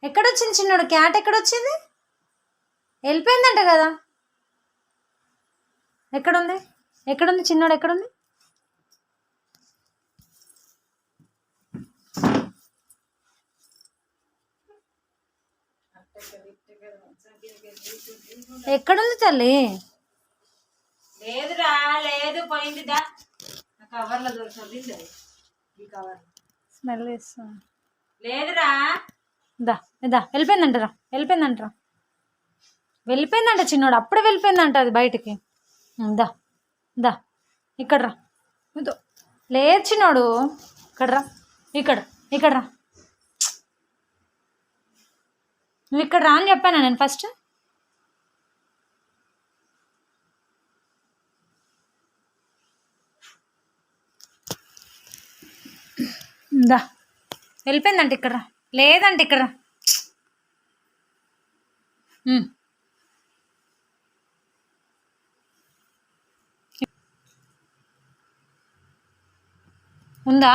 ఎక్కడొచ్చింది చిన్నోడు? క్యాట్ ఎక్కడొచ్చింది? వెళ్ళిపోయిందంట కదా. ఎక్కడుంది? ఎక్కడుంది చిన్నోడు? ఎక్కడుంది? ఎక్కడుంది తల్లి? లేదురా, లేదు, పోయిందిదా. కవర్లో దొరికింది. ఈ కవర్ స్మెల్ వేస్తా. లేదురా. దా దా, వెళ్ళిపోయిందంటరా, వెళ్ళిపోయిందంటరా, వెళ్ళిపోయిందంట చిన్నోడు, అప్పుడే వెళ్ళిపోయిందంట అది బయటికి. దా దా, ఇక్కడ రా. లేదు చిన్నోడు, ఇక్కడ రా, ఇక్కడ ఇక్కడ రా. నువ్వు ఇక్కడ రా అని చెప్పానా నేను ఫస్ట్? దా, వెళ్ళిపోయిందంట, ఇక్కడ రా. లేదంటే ఇక్కడ రా. ఉందా?